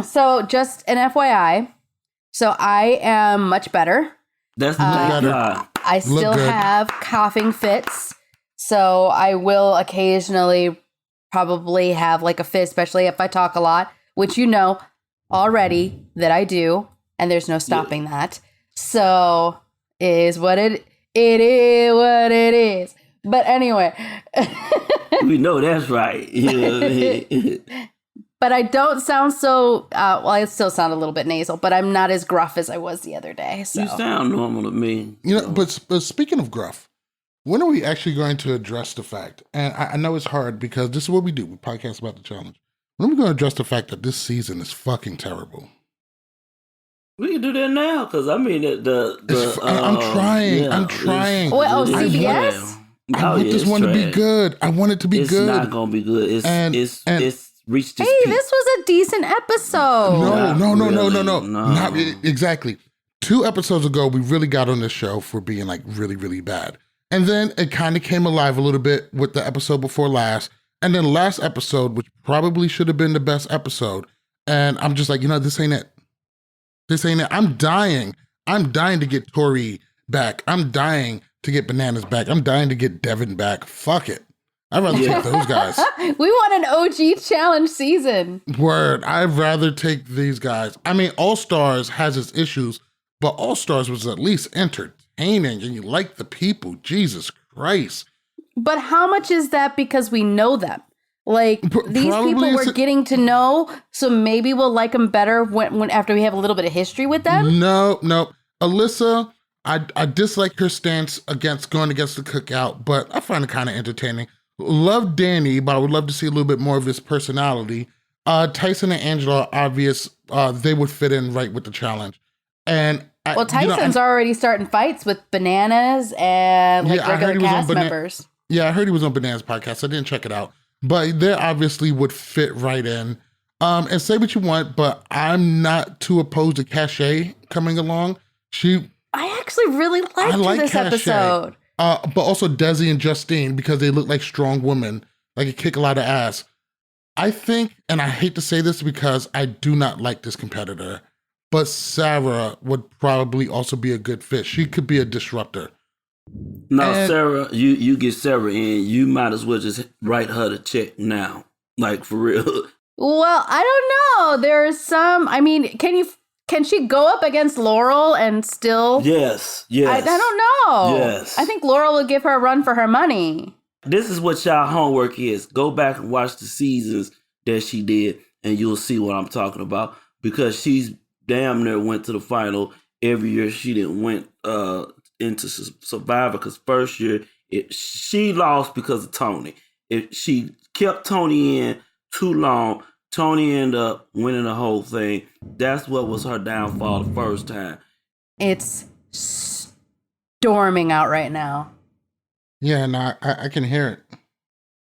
So just an FYI. So I am much better. That's better. I still have coughing fits. So I will occasionally probably have like a fit, especially if I talk a lot, which you know already that I do. And there's no stopping that. So it is what it is what it is. But anyway. We know that's right. But I don't sound so, well, I still sound a little bit nasal, but I'm not as gruff as I was the other day. So. You sound normal to me. You know, but speaking of gruff, when are we actually going to address the fact, and I know it's hard because this is what we do, we podcast about the challenge. When are we going to address the fact that this season is fucking terrible? We can do that now, because I mean, I'm trying. Well, CBS? I want this one to be good. I want it to be good. It's not going to be good. It's reached its peak. This was a decent episode. No. Not exactly. 2 episodes ago, we really got on this show for being like really, really bad. And then it kind of came alive a little bit with the episode before last. And then last episode, which probably should have been the best episode. And I'm just like, this ain't it. This ain't it. I'm dying to get Tori back. I'm dying to get Bananas back. I'm dying to get Devin back. Fuck it. I'd rather take those guys. We want an OG challenge season. Word. I'd rather take these guys. I mean, All Stars has its issues, but All Stars was at least entertaining and you like the people. Jesus Christ. But how much is that because we know them? Like, these people we're getting to know, so maybe we'll like them better when after we have a little bit of history with them? No. Alyssa, I dislike her stance going against the cookout, but I find it kind of entertaining. Love Danny, but I would love to see a little bit more of his personality. Tyson and Angela are obvious. They would fit in right with the challenge. And Tyson's already starting fights with Bananas and regular cast members. Yeah, I heard he was on Bananas podcast. I didn't check it out. But they obviously would fit right in. And say what you want, but I'm not too opposed to Cachet coming along. I actually really liked this episode. But also Desi and Justine, because they look like strong women, like it kick a lot of ass. I think, and I hate to say this because I do not like this competitor, but Sarah would probably also be a good fit. She could be a disruptor. No, Sarah, you get Sarah in, you might as well just write her the check now. Like, for real. Well, I don't know. There's some, I mean, can she go up against Laurel and still? Yes. I don't know. Yes. I think Laurel will give her a run for her money. This is what y'all homework is. Go back and watch the seasons that she did, and you'll see what I'm talking about. Because she's damn near went to the final every year. She didn't went into Survivor, because first year she lost because of Tony. If she kept Tony in too long, Tony ended up winning the whole thing. That's what was her downfall the first time. It's storming out right now. Yeah, no, I can hear it.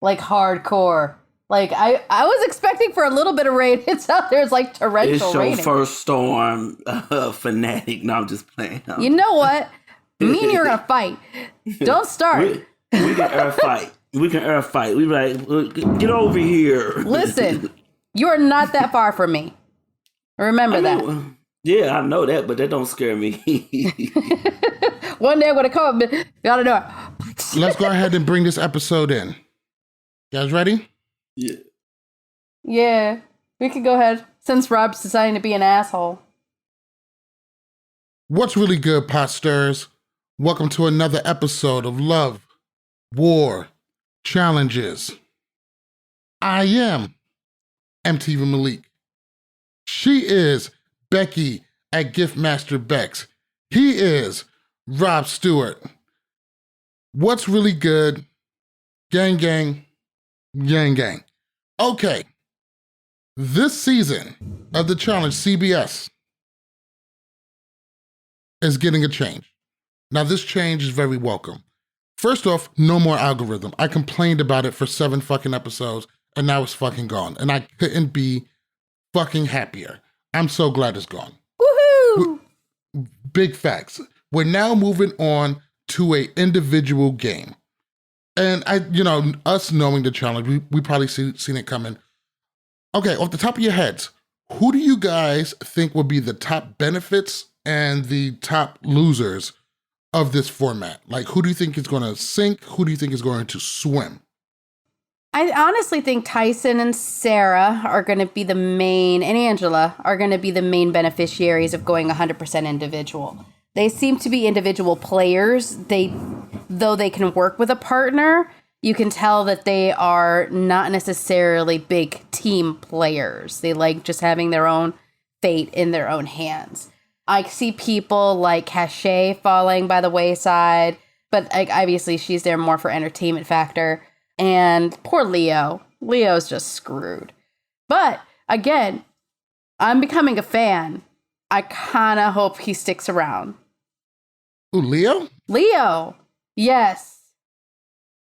Like hardcore. Like I was expecting for a little bit of rain. It's out there. It's like torrential raining. It's your first storm, fanatic. No, I'm just playing. You know what? Me and you are gonna fight. Don't start. We can air fight. We be like, get over here. Listen, you are not that far from me. Remember that. Yeah, I know that, but that don't scare me. One day I'm gonna come up, gotta do it. Let's go ahead and bring this episode in. You guys ready? Yeah. Yeah, we could go ahead, since Rob's deciding to be an asshole. What's really good, Posters? Welcome to another episode of Love, War, Challenges. I am MTV Malik. She is Becky at Giftmaster Bex. He is Rob Stewart. What's really good? Gang, gang, gang, gang. Okay. This season of the challenge, CBS is getting a change. Now, this change is very welcome. First off, no more algorithm. I complained about it for 7 fucking episodes, and now it's fucking gone. And I couldn't be fucking happier. I'm so glad it's gone. Woohoo! Big facts. We're now moving on to a individual game. And us knowing the challenge, we probably seen it coming. Okay, off the top of your heads, Who do you guys think will be the top benefits and the top losers of this format? Like, who do you think is going to sink? Who do you think is going to swim? I honestly think Tyson and Sarah are going to be the main, and Angela are going to be the main beneficiaries of going 100% individual. They seem to be individual players. Though they can work with a partner, you can tell that they are not necessarily big team players. They like just having their own fate in their own hands. I see people like Cachet falling by the wayside, but obviously she's there more for entertainment factor. And poor Leo. Leo's just screwed. But again, I'm becoming a fan. I kind of hope he sticks around. Ooh, Leo? Leo. Yes.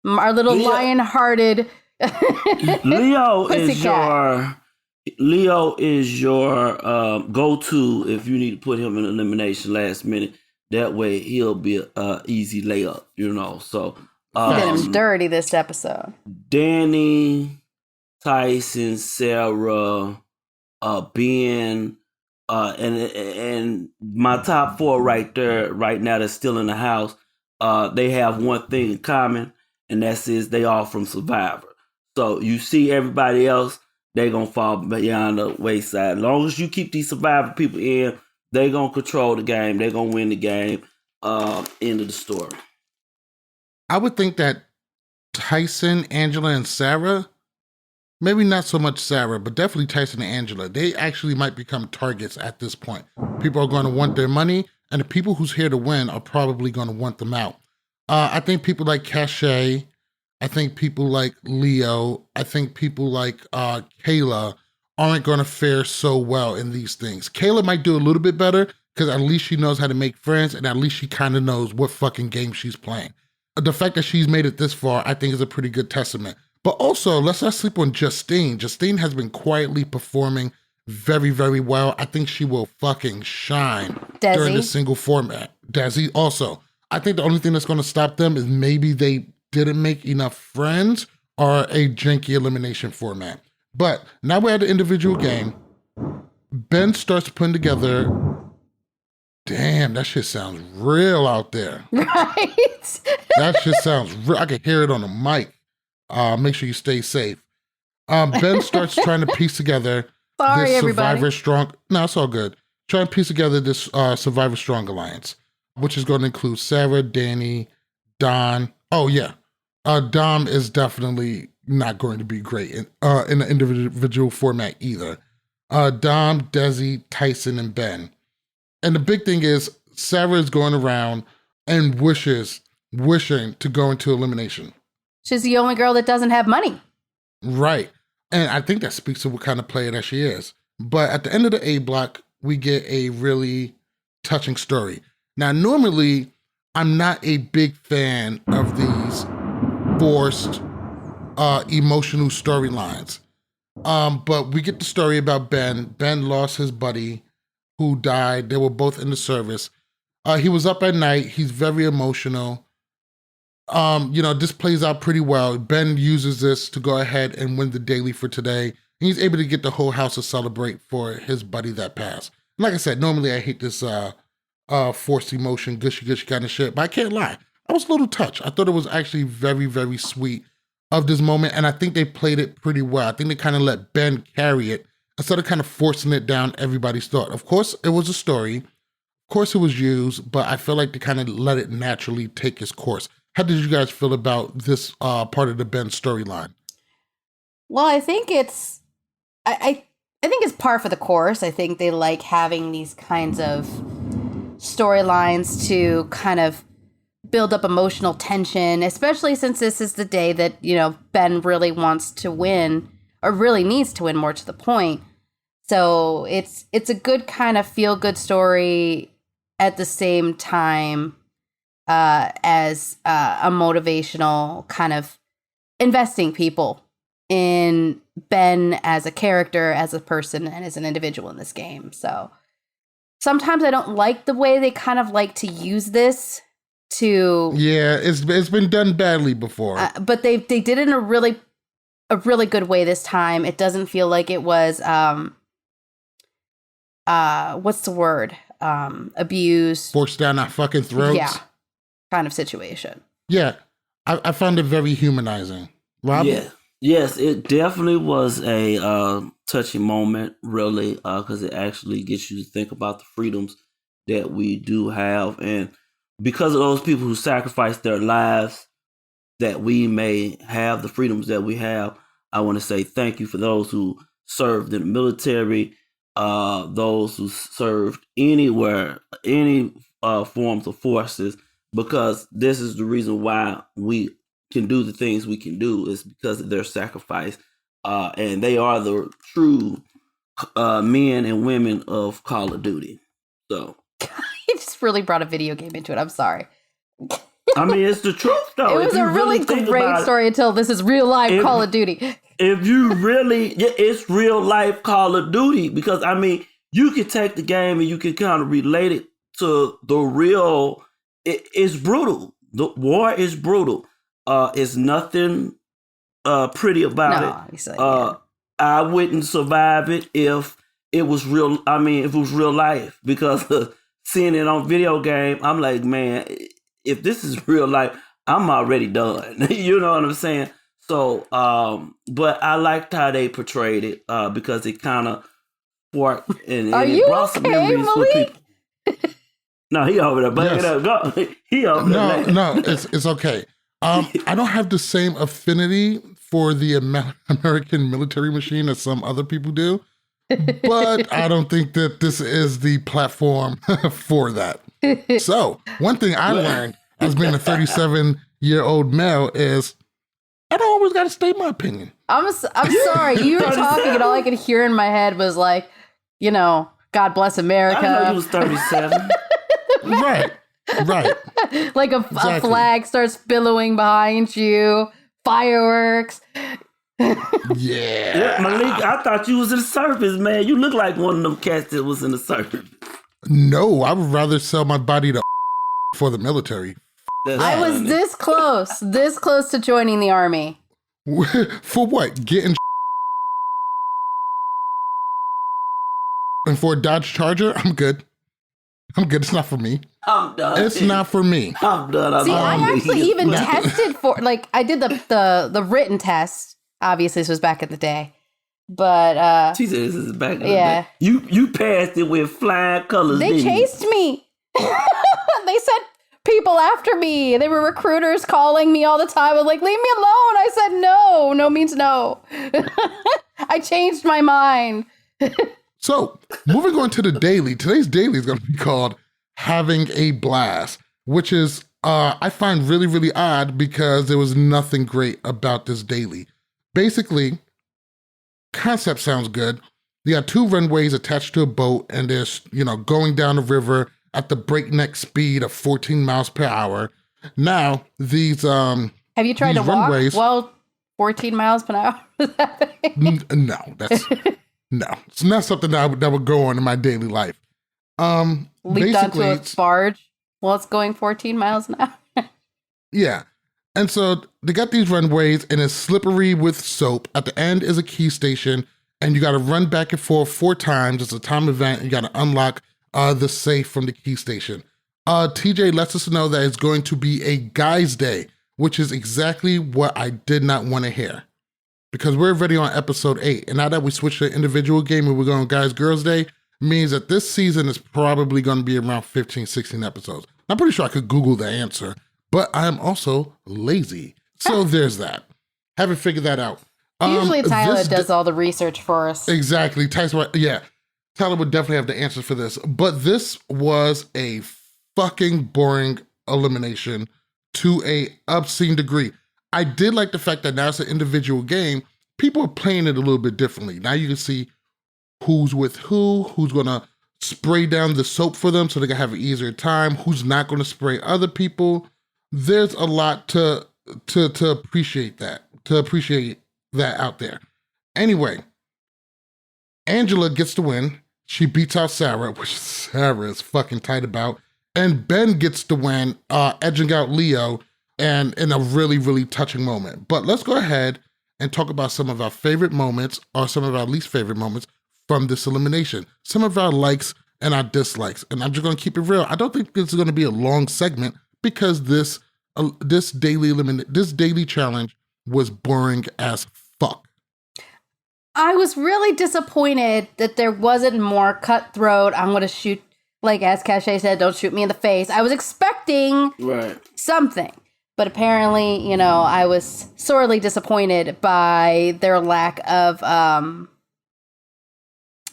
Our little lion-hearted Leo is your go-to if you need to put him in elimination last minute. That way he'll be a easy layup, So did him dirty this episode. Danny, Tyson, Sarah, Ben, and my top four right there, right now that's still in the house. They have one thing in common, and that's they all from Survivor. So you see everybody else, they gonna fall beyond the wayside. As long as you keep these Survivor people in, they gonna control the game. They gonna win the game. End of the story. I would think that Tyson, Angela, and Sarah, maybe not so much Sarah, but definitely Tyson and Angela, they actually might become targets at this point. People are going to want their money, and the people who's here to win are probably going to want them out. I think people like Cachet, I think people like Leo, I think people like Kayla aren't going to fare so well in these things. Kayla might do a little bit better because at least she knows how to make friends, and at least she kind of knows what fucking game she's playing. The fact that she's made it this far, I think, is a pretty good testament. But also, let's not sleep on Justine. Justine has been quietly performing very, very well. I think she will fucking shine during this single format. Desi also. I think the only thing that's going to stop them is maybe they didn't make enough friends or a janky elimination format. But now we're at the individual game. Ben starts putting together... Damn, that shit sounds real out there. Right? That shit sounds real. I can hear it on the mic. Make sure you stay safe. Ben starts trying to piece together this Survivor Strong... No, it's all good. Trying to piece together this Survivor Strong Alliance, which is going to include Sarah, Danny, Don. Oh, yeah. Dom is definitely not going to be great in the individual format either. Dom, Desi, Tyson, and Ben. And the big thing is Sarah is going around and wishing to go into elimination. She's the only girl that doesn't have money. Right. And I think that speaks to what kind of player that she is. But at the end of the A block, we get a really touching story. Now, normally, I'm not a big fan of these forced emotional storylines. But we get the story about Ben. Ben lost his buddy who died. They were both in the service. He was up at night. He's very emotional. This plays out pretty well. Ben uses this to go ahead and win the daily for today. And he's able to get the whole house to celebrate for his buddy that passed. And like I said, normally I hate this forced emotion, gushy kind of shit, but I can't lie. I was a little touched. I thought it was actually very, very sweet of this moment, and I think they played it pretty well. I think they kind of let Ben carry it instead of kind of forcing it down everybody's throat. Of course, it was a story. Of course, it was used, but I feel like they kind of let it naturally take its course. How did you guys feel about this part of the Ben storyline? Well, I think it's, I think it's par for the course. I think they like having these kinds of storylines to kind of build up emotional tension, especially since this is the day that, Ben really wants to win, or really needs to win, more to the point. So it's a good kind of feel-good story at the same time as a motivational kind of investing people in Ben as a character, as a person, and as an individual in this game. So sometimes I don't like the way they kind of like to use this to... Yeah, it's been done badly before. But they did it in a really good way this time. It doesn't feel like it was what's the word? Abused. Forced down our fucking throats. Yeah. Kind of situation. Yeah. I found it very humanizing. Rob? Yeah. Yes, it definitely was a touching moment, really, because it actually gets you to think about the freedoms that we do have. And because of those people who sacrificed their lives that we may have the freedoms that we have, I want to say thank you for those who served in the military, those who served anywhere, any forms of forces, because this is the reason why we can do the things we can do is because of their sacrifice. And they are the true men and women of Call of Duty. So You just really brought a video game into it. I'm sorry. I mean, it's the truth, though. It was a really great story until this is real life Call of Duty. If you really, it's real life Call of Duty, because I mean, you can take the game and you can kind of relate it to the real. It's brutal. The war is brutal. It's nothing pretty about it. I wouldn't survive it if it was real. I mean, if it was real life, because seeing it on video game, I'm like, man, if this is real life, I'm already done. You know what I'm saying? So, but I liked how they portrayed it because it kind of sparked and it brought some memories for people. No, he over there. But go. He over there. No, it's okay. I don't have the same affinity for the American military machine as some other people do, but I don't think that this is the platform for that. So, one thing I learned as being a 37-year-old male is I don't always got to state my opinion. I'm sorry. You were talking and all I could hear in my head was like, God bless America. I know you was 37. Right. Like a flag starts billowing behind you, fireworks. Yeah, Malik, I thought you was in the service, man. You look like one of them cats that was in the service. No, I would rather sell my body to for the military. I was this close to joining the army. For what? Getting and for a Dodge Charger? I'm good. It's not for me. I'm done. It's not for me. I'm done. See, I actually even tested for, I did the written test. Obviously, this was back in the day. But, she said this is back in the day. You passed it with flying colors. They chased me. They sent people after me. They were recruiters calling me all the time. I was like, leave me alone. I said, no. No means no. I changed my mind. So, moving on to the daily. Today's daily is going to be called Having a Blast, which is, I find really, really odd because there was nothing great about this daily. Basically, concept sounds good. You got 2 runways attached to a boat, and there's, going down the river at the breakneck speed of 14 miles per hour. Now, these have you tried to runways, walk 14 miles per hour? No, it's not something that would go on in my daily life. Leaped onto a barge while it's going 14 miles an hour. Yeah. And so they got these runways and it's slippery with soap. At the end is a key station and you got to run back and forth 4 times. It's a time event. You got to unlock the safe from the key station. TJ lets us know that it's going to be a guy's day, which is exactly what I did not want to hear. Because we're already on episode 8. And now that we switched to individual game and we're going guys, girls day, means that this season is probably going to be around 15, 16 episodes. I'm pretty sure I could Google the answer, but I'm also lazy. So there's that. Haven't figured that out. Usually Tyler does all the research for us. Exactly. Tyler would definitely have the answers for this. But this was a fucking boring elimination to a obscene degree. I did like the fact that now it's an individual game. People are playing it a little bit differently. Now you can see who's with who's going to spray down the soap for them so they can have an easier time, who's not going to spray other people. There's a lot to appreciate that out there. Anyway, Angela gets the win. She beats out Sarah, which Sarah is fucking tight about. And Ben gets the win, edging out Leo, and in a really, really touching moment. But let's go ahead and talk about some of our favorite moments or some of our least favorite moments from this elimination. Some of our likes and our dislikes. And I'm just going to keep it real. I don't think this is going to be a long segment because this daily challenge was boring as fuck. I was really disappointed that there wasn't more cutthroat. I'm going to shoot, like as Cache said, don't shoot me in the face. I was expecting something. But apparently, I was sorely disappointed by their lack of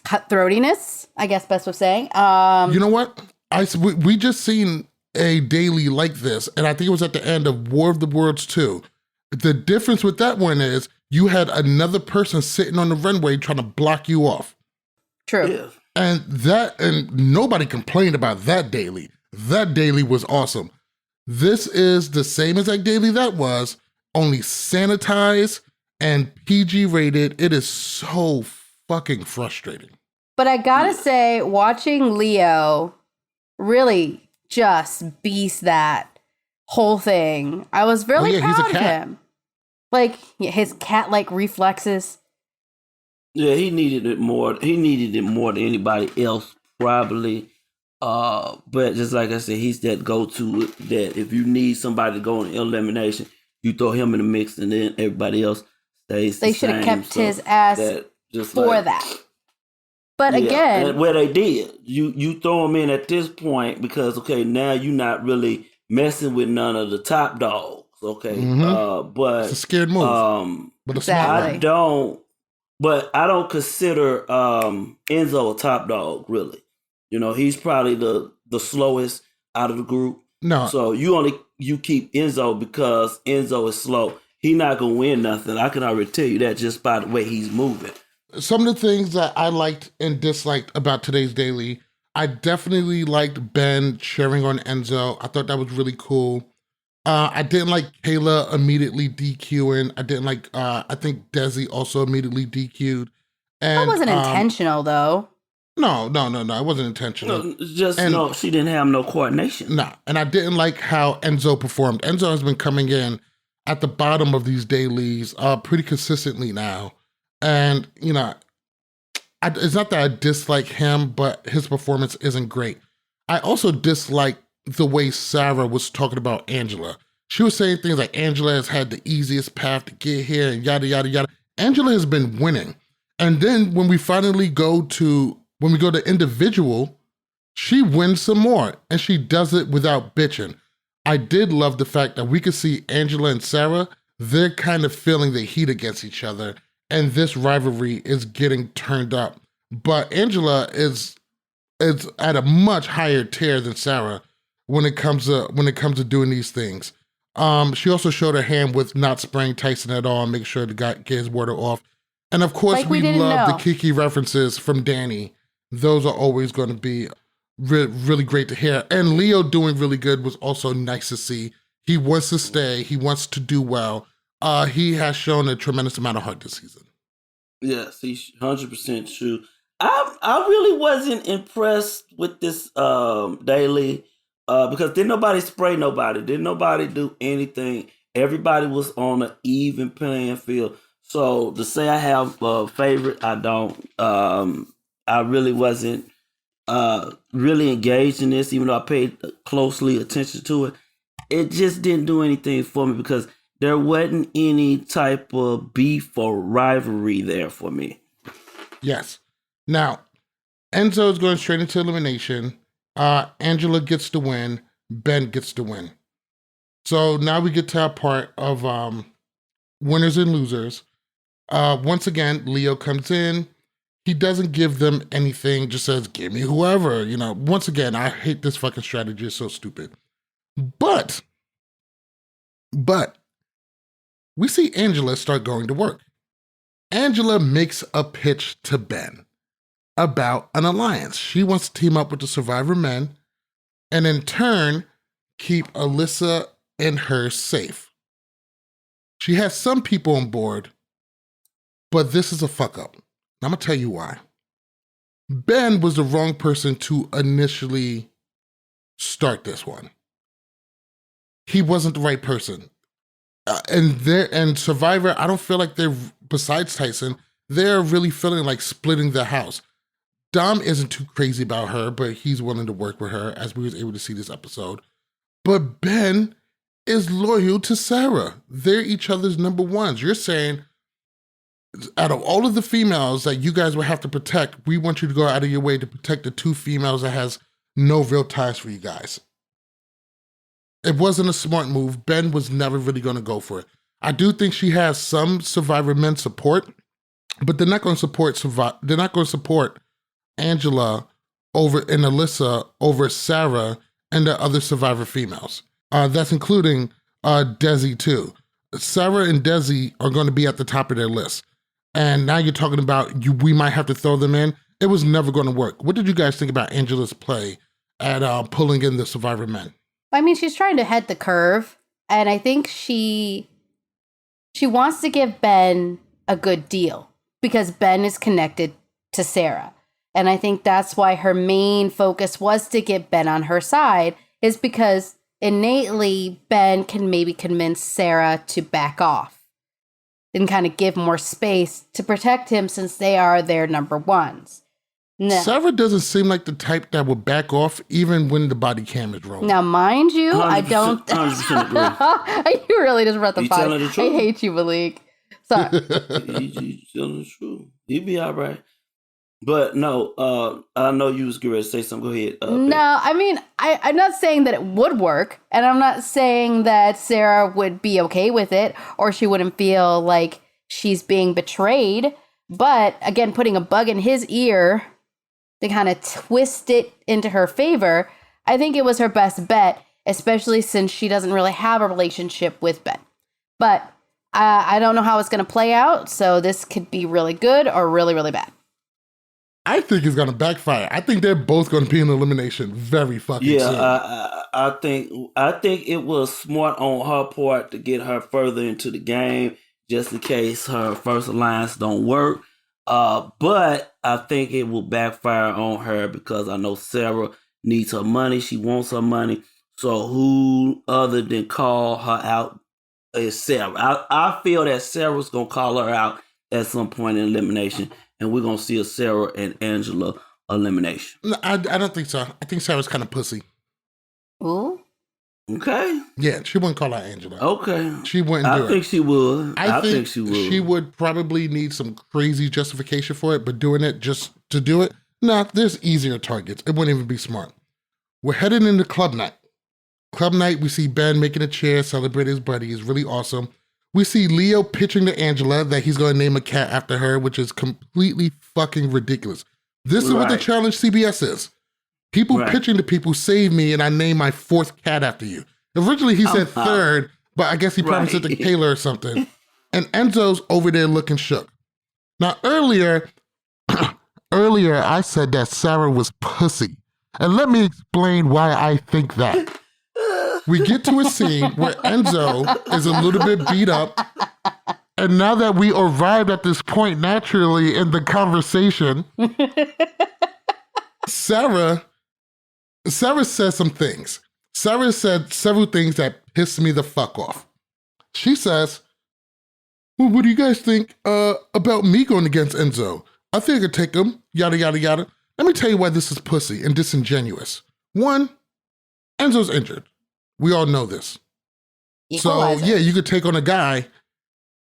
cutthroatiness, I guess best way of saying. You know what? We just seen a daily like this, and I think it was at the end of War of the Worlds 2. The difference with that one is you had another person sitting on the runway trying to block you off. True. Yeah. And nobody complained about that daily. That daily was awesome. This is the same exact daily that was, only sanitized and PG rated. It is so fucking frustrating. But I gotta say, watching Leo really just beast that whole thing. I was really proud of him. Like, his cat-like reflexes. Yeah, he needed it more. He needed it more than anybody else, probably. But just like I said, he's that go-to that if you need somebody to go in elimination, you throw him in the mix and then everybody else stays They should have kept his ass for that. But again... Well, they did. You throw him in at this point because, okay, now you're not really messing with none of the top dogs, okay? Mm-hmm. But it's a scared move. But exactly. I don't consider Enzo a top dog, really. He's probably the slowest out of the group. No. So you keep Enzo because Enzo is slow. He's not gonna win nothing. I can already tell you that just by the way he's moving. Some of the things that I liked and disliked about today's daily, I definitely liked Ben sharing on Enzo. I thought that was really cool. I didn't like Kayla immediately DQing. I didn't like, I think Desi also immediately DQ'd. And, that wasn't intentional, though. No. It wasn't intentional. No, she didn't have no coordination. No, and I didn't like how Enzo performed. Enzo has been coming in at the bottom of these dailies pretty consistently now. And, it's not that I dislike him, but his performance isn't great. I also dislike the way Sarah was talking about Angela. She was saying things like Angela has had the easiest path to get here and yada, yada, yada. Angela has been winning. And then when we go to individual, she wins some more and she does it without bitching. I did love the fact that we could see Angela and Sarah, they're kind of feeling the heat against each other and this rivalry is getting turned up. But Angela is at a much higher tier than Sarah when it comes to doing these things. She also showed her hand with not spraying Tyson at all and make sure to get his water off. And of course, we love the Kiki references from Danny. Those are always going to be really great to hear. And Leo doing really good was also nice to see. He wants to stay. He wants to do well. He has shown a tremendous amount of heart this season. Yes, he's 100% true. I really wasn't impressed with this daily because didn't nobody spray nobody. Didn't nobody do anything. Everybody was on an even playing field. So to say I have a favorite, I don't. I really wasn't really engaged in this, even though I paid closely attention to it. It just didn't do anything for me because there wasn't any type of beef or rivalry there for me. Yes. Now, Enzo is going straight into elimination. Angela gets the win. Ben gets the win. So now we get to our part of winners and losers. Once again, Leo comes in. He doesn't give them anything, just says, give me whoever. Once again, I hate this fucking strategy. It's so stupid. But we see Angela start going to work. Angela makes a pitch to Ben about an alliance. She wants to team up with the Survivor men and in turn, keep Alyssa and her safe. She has some people on board, but this is a fuck up. I'm going to tell you why. Ben was the wrong person to initially start this one. He wasn't the right person. And Survivor, I don't feel like they're, besides Tyson, they're really feeling like splitting the house. Dom isn't too crazy about her, but he's willing to work with her, as we was able to see this episode. But Ben is loyal to Sarah. They're each other's number ones. You're saying, out of all of the females that you guys will have to protect, we want you to go out of your way to protect the two females that has no real ties for you guys. It wasn't a smart move. Ben was never really going to go for it. I do think she has some Survivor men support, but they're not going to support Angela over and Alyssa over Sarah and the other Survivor females. That's including Desi too. Sarah and Desi are going to be at the top of their list. And now you're talking about we might have to throw them in. It was never going to work. What did you guys think about Angela's play at pulling in the Survivor men? I mean, she's trying to head the curve, and I think she wants to give Ben a good deal because Ben is connected to Sarah. And I think that's why her main focus was to get Ben on her side, is because innately Ben can maybe convince Sarah to back off and kind of give more space to protect him since they are their number ones. No. Sarah doesn't seem like the type that would back off even when the body cam is rolling. Now, mind you, I don't... 100% agree. You really just brought the You pot. telling the truth. I hate you, Malik. Sorry. You telling the truth. You be all right. But no, I know you was going to say something. Go ahead. No, I mean, I'm not saying that it would work, and I'm not saying that Sarah would be okay with it, or she wouldn't feel like she's being betrayed. But again, putting a bug in his ear to kind of twist it into her favor, I think it was her best bet, especially since she doesn't really have a relationship with Ben. But I don't know how it's going to play out, so this could be really good or really, really bad. I think it's going to backfire. I think they're both going to be in elimination very fucking soon. I think it was smart on her part to get her further into the game, just in case her first alliance don't work. But I think it will backfire on her because I know Sarah needs her money. She wants her money. So who other than call her out is Sarah. I feel that Sarah's going to call her out at some point in elimination. And we're going to see a Sarah and Angela elimination. No, I don't think so. I think Sarah's kind of pussy. Ooh. Okay. Yeah, she wouldn't call out Angela. Okay. She wouldn't do it. I think she would. I think she would. She would probably need some crazy justification for it, but doing it just to do it, nah, there's easier targets. It wouldn't even be smart. We're heading into club night. Club night, we see Ben making a chair, celebrate his buddy. It's really awesome. We see Leo pitching to Angela that he's going to name a cat after her, which is completely fucking ridiculous. This is what the challenge CBS is. People pitching to people, save me, and I name my fourth cat after you. Originally, he said third, but I guess he probably said to Kayla or something. And Enzo's over there looking shook. Now, earlier I said that Sarah was pussy. And let me explain why I think that. We get to a scene where Enzo is a little bit beat up. And now that we arrived at this point naturally in the conversation, Sarah says some things. Sarah said several things that pissed me the fuck off. She says, well, what do you guys think about me going against Enzo? I think I could take him, yada, yada, yada. Let me tell you why this is pussy and disingenuous. One, Enzo's injured. We all know this. Equalizer. So, yeah, you could take on a guy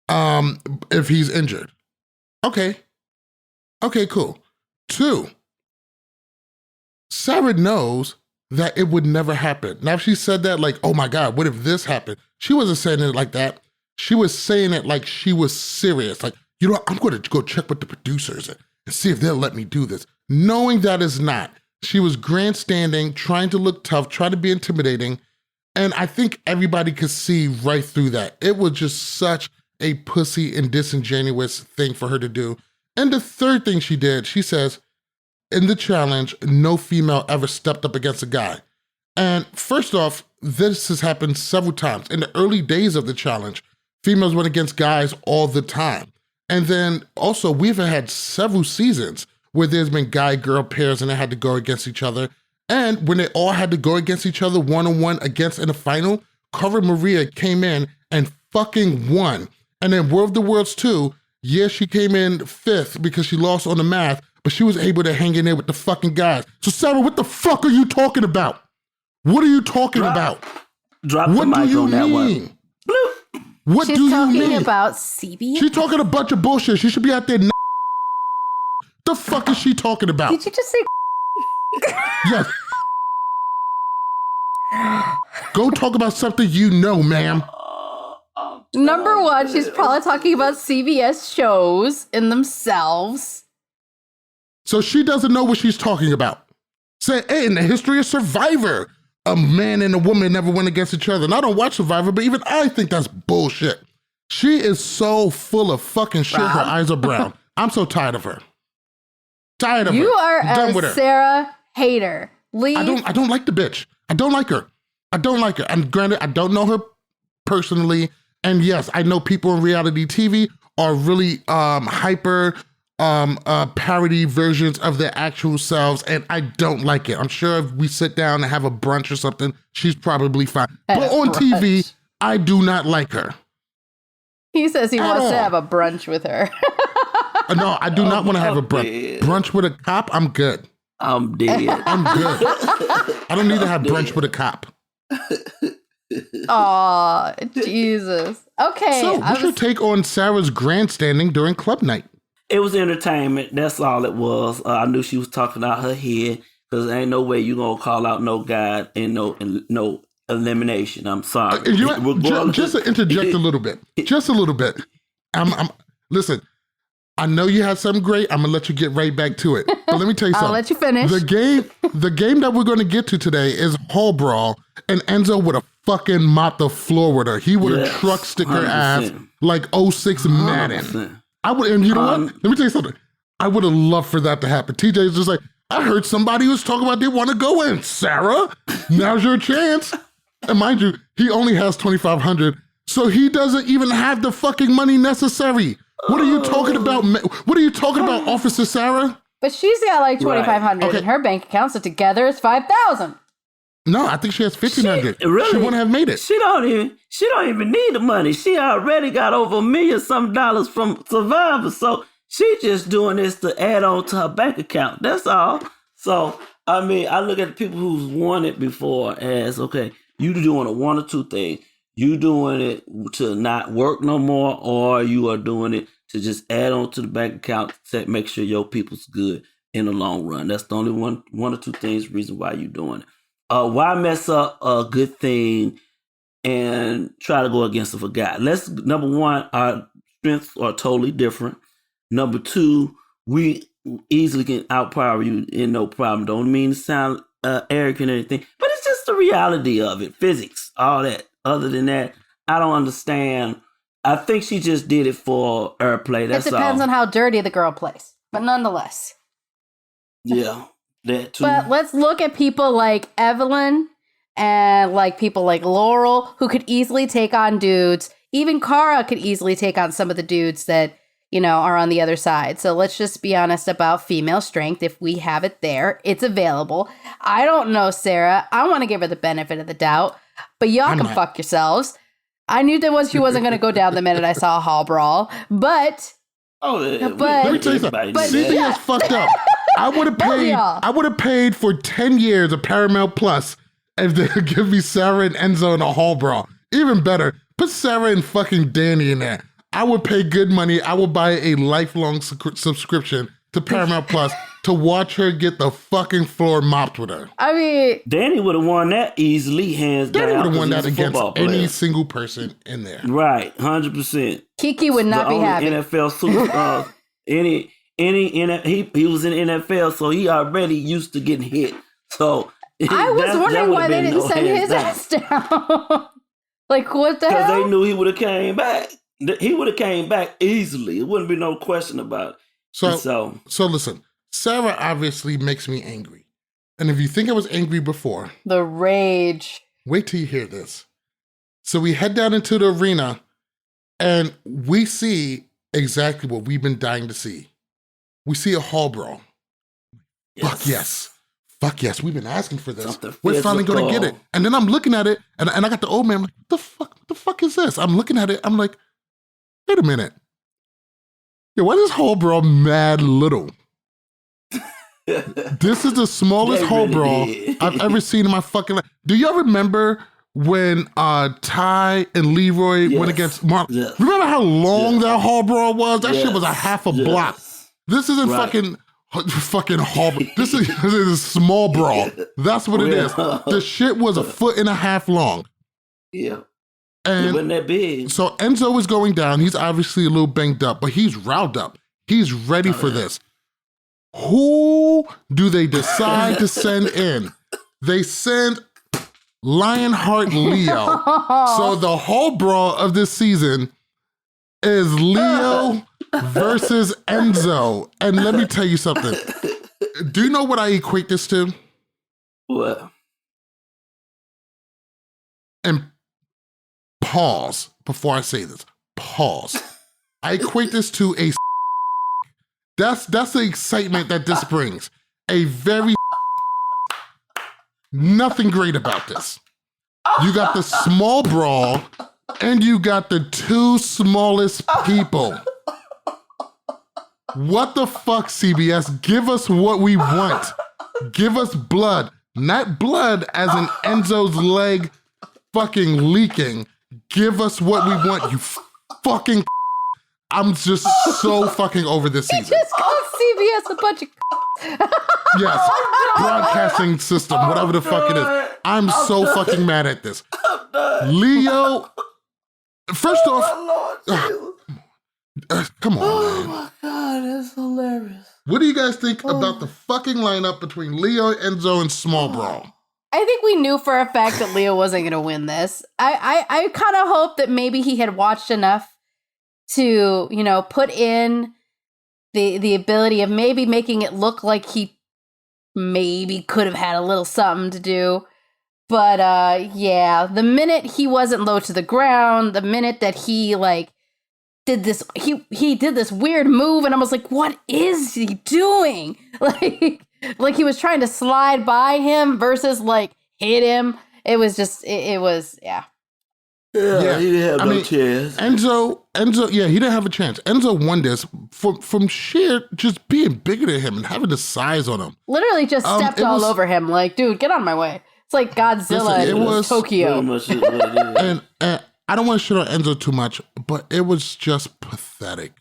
if he's injured. Okay, cool. Two, Sarah knows that it would never happen. Now, if she said that like, oh my God, what if this happened? She wasn't saying it like that. She was saying it like she was serious. Like, you know what? I'm going to go check with the producers and see if they'll let me do this. Knowing that is not. She was grandstanding, trying to look tough, trying to be intimidating. And I think everybody could see right through that. It was just such a pussy and disingenuous thing for her to do. And the third thing she did, she says, in the challenge, no female ever stepped up against a guy. And first off, this has happened several times. In the early days of the challenge, females went against guys all the time. And then also, we've had several seasons where there's been guy-girl pairs and they had to go against each other. And when they all had to go against each other one-on-one against in the final, Cara Maria came in and fucking won. And then War of the Worlds 2, Yeah, she came in 5th because she lost on the math, but she was able to hang in there with the fucking guys. So Sarah, what the fuck are you talking about? What are you talking about? Drop what the mic do you on that mean? one. Bloop. What She's do you talking mean? about CBS. She's talking a bunch of bullshit. She should be out there. The fuck is she talking about? Did you just say? Yes. Go talk about something you know, ma'am. Number one, she's probably talking about CBS shows in themselves. So she doesn't know what she's talking about. Say, hey, in the history of Survivor, a man and a woman never went against each other. And I don't watch Survivor, but even I think that's bullshit. She is so full of fucking shit. Her eyes are brown. I'm so tired of her. Tired of her. You are Done a with her. Sarah hater. Leave. I don't like the bitch. I don't like her. I don't like her. And granted, I don't know her personally. And yes, I know people in reality TV are really hyper parody versions of their actual selves, and I don't like it. I'm sure if we sit down and have a brunch or something, she's probably fine. But on TV, I do not like her. He says he wants to have a brunch with her. No, I do not want to have a brunch. Brunch with a cop, I'm good. I'm dead. I'm good. I don't need to have brunch with a cop. Oh, Jesus. Okay. So, what's your take on Sarah's grandstanding during club night? It was entertainment. That's all it was. I knew she was talking out her head because there ain't no way you gonna call out no guy and no elimination. I'm sorry. Just to interject a little bit. Just a little bit. Listen, I know you had something great. I'm gonna let you get right back to it. But let me tell you something. I'll let you finish. The game that we're gonna get to today is Hall Brawl, and Enzo would have fucking mopped the floor with her. He would have truck stick her 100%. Ass like 06 Madden. 100%. I would, and you know what? Let me tell you something. I would have loved for that to happen. TJ is just like, I heard somebody was talking about they want to go in. Sarah, now's your chance. And mind you, he only has 2,500, so he doesn't even have the fucking money necessary. What are you talking about? What are you talking about, Officer Sarah? But she's got like 2,500 okay. and her bank account, so together it's 5,000. No, I think she has 1,500. Really? She wouldn't have made it. She don't even need the money. She already got over $1 million some from Survivor. So she just doing this to add on to her bank account. That's all. So I mean, I look at the people who's won it before as, okay, you doing a one or two things. You doing it to not work no more, or you are doing it to just add on to the bank account to make sure your people's good in the long run. That's the only one or two things reason why you doing it. Why mess up a good thing and try to go against it for God? Number one, our strengths are totally different. Number two, we easily can outpower you in no problem. Don't mean to sound arrogant or anything, but it's just the reality of it. Physics, all that. Other than that, I don't understand. I think she just did it for airplay. That's all. It depends on how dirty the girl plays, but nonetheless. Yeah. That too. But let's look at people like Evelyn and like people like Laurel, who could easily take on dudes. Even Cara could easily take on some of the dudes that, you know, are on the other side. So let's just be honest about female strength. If we have it there, it's available. I don't know, Sarah. I want to give her the benefit of the doubt, but y'all can fuck yourselves. I knew she wasn't going to go down the minute I saw Hall Brawl, but... let me tell you something. CB is fucked up. I would have paid for 10 years of Paramount Plus if they could give me Sarah and Enzo in a Hall Brawl. Even better, put Sarah and fucking Danny in there. I would pay good money. I would buy a lifelong subscription to Paramount Plus to watch her get the fucking floor mopped with her. I mean, Danny would have won that easily, hands down. Danny would have won that against any single person in there. Right, 100%. Kiki would not be happy. NFL super, he was in NFL, so he already used to getting hit. So I was wondering why they didn't send his ass down. Like, what the hell? Because they knew he would have came back. He would have came back easily. It wouldn't be no question about it. So listen, Sarah obviously makes me angry. And if you think I was angry before... The rage. Wait till you hear this. So we head down into the arena and we see exactly what we've been dying to see. We see a Hall Brawl. Yes. Fuck yes. Fuck yes. We've been asking for this. We're finally going to get it. And then I'm looking at it and I got the old man. I'm like, what the fuck is this? I'm looking at it. I'm like, wait a minute. Yeah, why is this whole brawl mad little? This is the smallest whole brawl I've ever seen in my fucking life. Do y'all remember when Ty and Leroy went against Mark? Yes. Remember how long that hall brawl was? That shit was a half a block. This isn't fucking hall. This is a small brawl. That's what it is. The shit was 1.5 feet long. Yeah. And it wasn't that big. So Enzo is going down. He's obviously a little banged up, but he's riled up. He's ready for this. Who do they decide to send in? They send Lionheart Leo. So the whole brawl of this season is Leo versus Enzo. And let me tell you something. Do you know what I equate this to? What? And pause before I say this. Pause. I equate this to a That's the excitement that this brings. A very nothing great about this. You got the small brawl and you got the two smallest people. What the fuck, CBS? Give us what we want. Give us blood. Not blood as in Enzo's leg fucking leaking. Give us what we want, you fucking I'm just so fucking over this season. Just called CBS a bunch of Yes, broadcasting system, whatever the fuck it is. I'm so fucking mad at this. Leo, first off, come on, Oh man. my God, that's hilarious. What do you guys think about the fucking lineup between Leo, Enzo, and Small Brawl? I think we knew for a fact that Leo wasn't going to win this. I kind of hoped that maybe he had watched enough to, you know, put in the ability of maybe making it look like he maybe could have had a little something to do. But yeah, the minute he wasn't low to the ground, the minute that he like did this, he did this weird move, and I was like, what is he doing? Like he was trying to slide by him versus like hit him. It was just, it was, yeah. Yeah, he didn't have no chance. Enzo, yeah, he didn't have a chance. Enzo won this from sheer just being bigger than him and having the size on him. Literally just stepped all over him. Like, dude, get out of my way. It's like Godzilla in Tokyo. And I don't want to shit on Enzo too much, but it was just pathetic.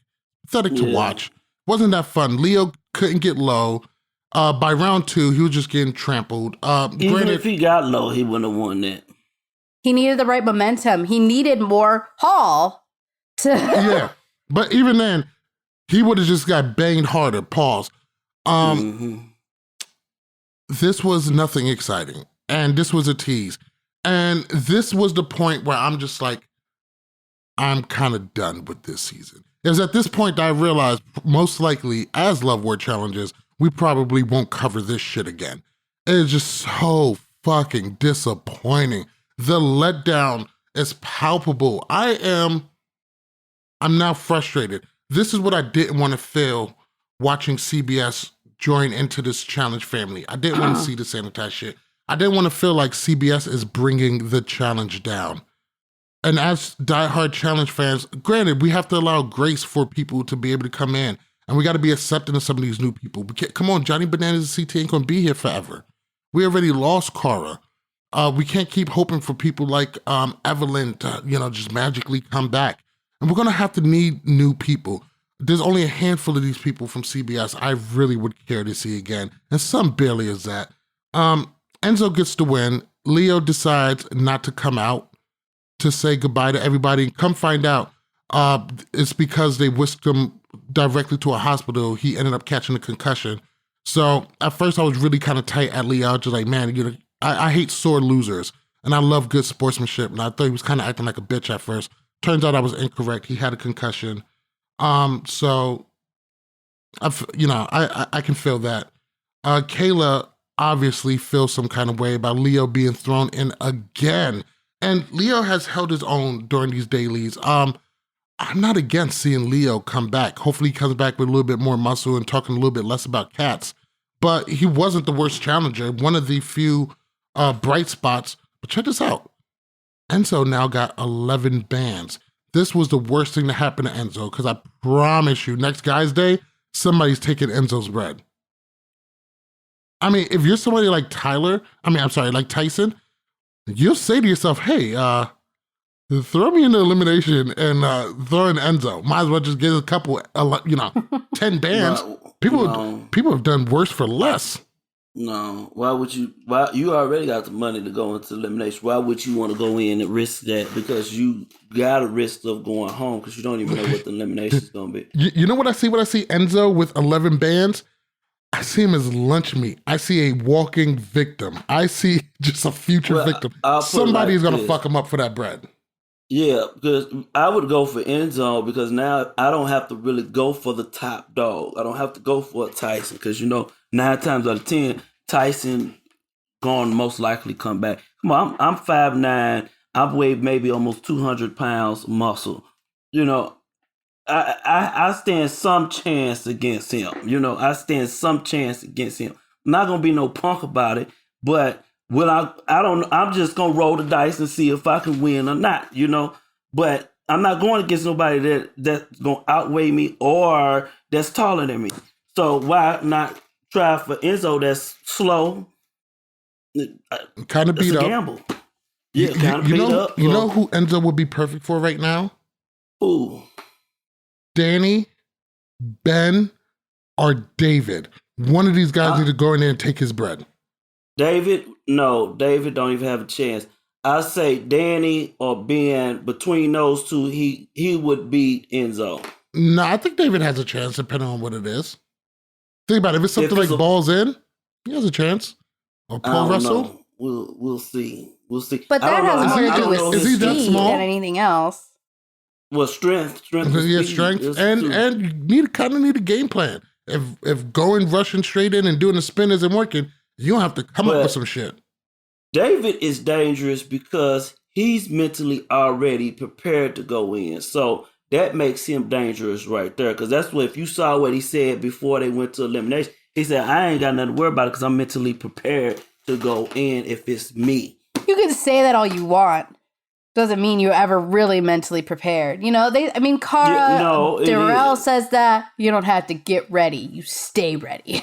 Pathetic to watch. Wasn't that fun. Leo couldn't get low. By round 2, he was just getting trampled. Even if he got low, he wouldn't have won that. He needed the right momentum. He needed more haul to... Yeah, but even then, he would have just got banged harder. Pause. This was nothing exciting. And this was a tease. And this was the point where I'm just like, I'm kind of done with this season. It was at this point that I realized, most likely, as Love Word Challenges, we probably won't cover this shit again. It is just so fucking disappointing. The letdown is palpable. I'm now frustrated. This is what I didn't want to feel watching CBS join into this challenge family. I didn't want to see the sanitized shit. I didn't want to feel like CBS is bringing the challenge down. And as diehard challenge fans, granted, we have to allow grace for people to be able to come in. And we got to be accepting of some of these new people. Come on, Johnny Bananas and CT ain't going to be here forever. We already lost Cara. We can't keep hoping for people like Evelyn to, just magically come back. And we're going to have to need new people. There's only a handful of these people from CBS I really would care to see again. And some barely is that. Enzo gets the win. Leo decides not to come out to say goodbye to everybody. Come find out, it's because they whisked him directly to a hospital. He ended up catching a concussion. So at first I was really kind of tight at Leo. Just like, man, I hate sore losers. And I love good sportsmanship. And I thought he was kind of acting like a bitch at first. Turns out I was incorrect. He had a concussion. So, I can feel that. Kayla obviously feels some kind of way about Leo being thrown in again. And Leo has held his own during these dailies. I'm not against seeing Leo come back. Hopefully he comes back with a little bit more muscle and talking a little bit less about cats. But he wasn't the worst challenger. One of the few bright spots. But check this out. Enzo now got 11 bans. this was the worst thing to happen to Enzo, because I promise you, next Guy's Day, somebody's taking Enzo's bread. I mean, if you're somebody like like Tyson, you'll say to yourself, hey, throw me into elimination and throw in Enzo. Might as well just get a couple, 10 bands. People have done worse for less. No, why you already got the money to go into elimination. Why would you want to go in and risk that? Because you got a risk of going home because you don't even know what the elimination is going to be. You know what I see? When I see Enzo with 11 bands, I see him as lunch meat. I see a walking victim. I see just a future victim. Somebody's going to fuck him up for that bread. Yeah, because I would go for Enzo because now I don't have to really go for the top dog. I don't have to go for a Tyson because, 9 times out of 10, Tyson going to most likely come back. Come on, I'm 5'9". I weigh maybe almost 200 pounds muscle. I stand some chance against him. I stand some chance against him. I'm not going to be no punk about it, but I'm just going to roll the dice and see if I can win or not, but I'm not going against nobody that's going to outweigh me or that's taller than me. So why not try for Enzo that's slow? Kind of beat up. Gamble. Yeah, kind of beat up. You know who Enzo would be perfect for right now? Who? Danny, Ben, or David. One of these guys need to go in there and take his bread. David don't even have a chance. I say Danny or Ben, between those two, he would beat Enzo. No, I think David has a chance depending on what it is. Think about it. If it's something like balls in, he has a chance. Or Paul Russell. We'll see. But that has more to do with speed than anything else. Well, strength. Yeah, strength. And you need a game plan. If going rushing straight in and doing the spin isn't working, you don't have to come up with some shit. David is dangerous because he's mentally already prepared to go in. So that makes him dangerous right there. Because that's what, if you saw what he said before they went to elimination, he said, I ain't got nothing to worry about it because I'm mentally prepared to go in if it's me. You can say that all you want. Doesn't mean you're ever really mentally prepared. Cara Darrell says that you don't have to get ready. You stay ready.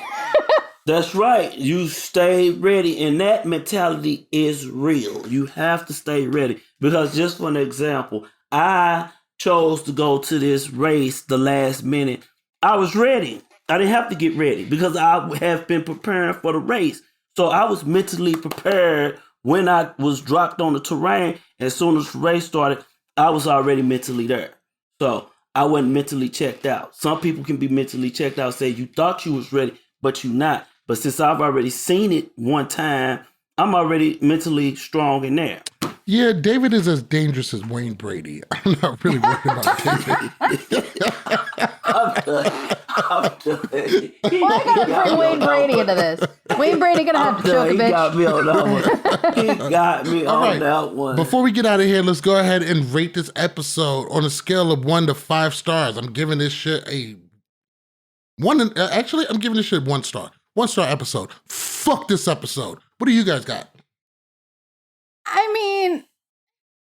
That's right. You stay ready. And that mentality is real. You have to stay ready. Because just for an example, I chose to go to this race the last minute. I was ready. I didn't have to get ready because I have been preparing for the race. So I was mentally prepared when I was dropped on the terrain. As soon as the race started, I was already mentally there. So I wasn't mentally checked out. Some people can be mentally checked out, say you thought you was ready, but you're not. But since I've already seen it one time, I'm already mentally strong in there. Yeah, David is as dangerous as Wayne Brady. I'm not really worried about David. I'm done. Why gotta bring Wayne Brady into this? Wayne Brady gonna have to choke a bitch. He got me on that one. Before we get out of here, let's go ahead and rate this episode on a scale of 1 to 5 stars. I'm giving this shit a 1. Actually, I'm giving this shit 1 star. 1 star episode. Fuck this episode. What do you guys got? I mean, I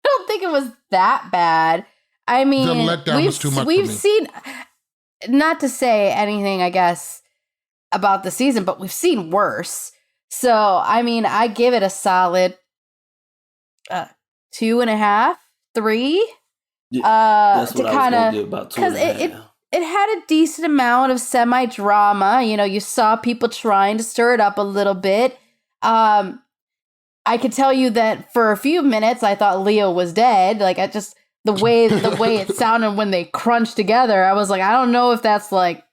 don't think it was that bad. I mean, the letdown was too much for me. We've seen, not to say anything, I guess, about the season, but we've seen worse. So, I mean, I give it a solid 2.5, 3. Yeah, that's what I was going to give, about 2.5. Because it had a decent amount of semi-drama. You saw people trying to stir it up a little bit. I could tell you that for a few minutes, I thought Leo was dead. Like, the way it sounded when they crunched together, I was like, I don't know if that's like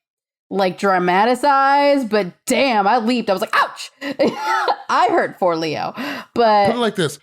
dramatized, but damn, I leaped. I was like, ouch! I hurt for Leo. But put it like this.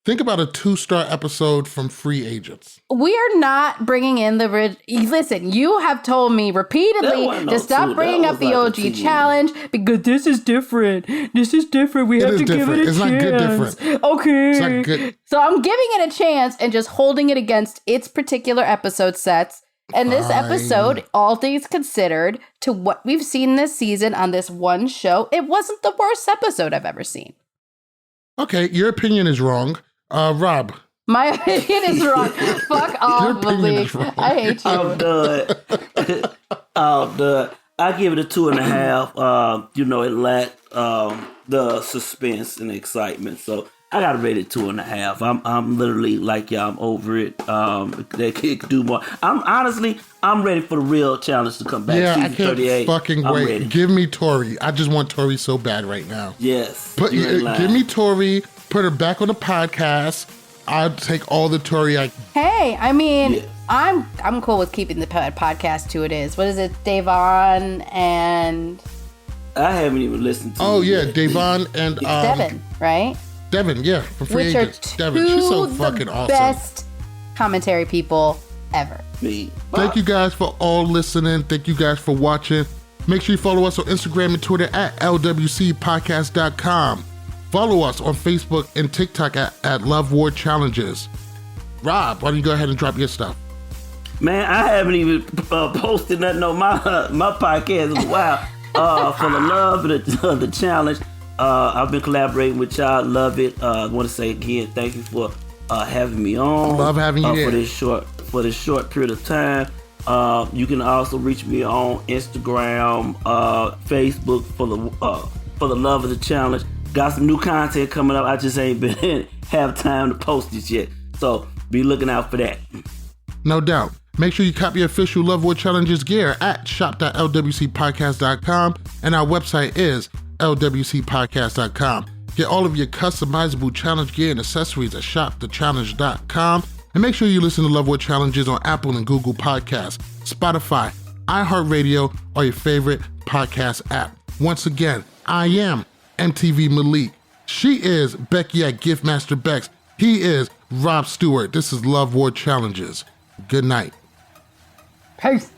Think about a 2-star episode from Free Agents. We are not bringing in listen, you have told me repeatedly to stop bringing up the OG challenge because this is different. This is different. We have to give it a chance. It's not good different. Okay. It's not good. So I'm giving it a chance and just holding it against its particular episode sets. And this episode, all things considered, to what we've seen this season on this one show, it wasn't the worst episode I've ever seen. Okay, your opinion is wrong. Rob, My opinion is wrong. Fuck off, Malik. I hate you. I'm done. I'm done. I give it a 2.5. It lacked the suspense and excitement. So I got to rate it 2.5. I'm literally like y'all. I'm over it. They could do more. I'm ready for the real challenge to come back. Yeah, Season I can't 38. fucking I'm wait. ready. Give me Tori. I just want Tori so bad right now. Yes. Give me Tori. Put her back on the podcast. I'll take all the Tori I. Hey, I mean, Yeah. I'm cool with keeping the podcast to it is. What is it, Davon and I haven't even listened to. Oh it yeah, yet. Devon and Devin, right? Devin, yeah, for Free Which are Agents. two Devin, she's so the fucking awesome. best commentary people ever. Me. Thank you guys for all listening. Thank you guys for watching. Make sure you follow us on Instagram and Twitter at lwcpodcast.com. Follow us on Facebook and TikTok at Love War Challenges. Rob, why don't you go ahead and drop your stuff? Man, I haven't even posted nothing on my podcast in a while. For the love of the challenge, I've been collaborating with y'all. Love it. I want to say again, thank you for having me on. Love having you here. For this short period of time. You can also reach me on Instagram, Facebook for the love of the challenge. Got some new content coming up. I just ain't been have time to post it yet. So be looking out for that. No doubt. Make sure you copy official Love War Challenges gear at shop.lwcpodcast.com, and our website is lwcpodcast.com. Get all of your customizable challenge gear and accessories at shopthechallenge.com, and make sure you listen to Love War Challenges on Apple and Google Podcasts, Spotify, iHeartRadio, or your favorite podcast app. Once again, I am MTV Malik. She is Becky at Giftmaster Bex. He is Rob Stewart. This is Love War Challenges. Good night. Peace.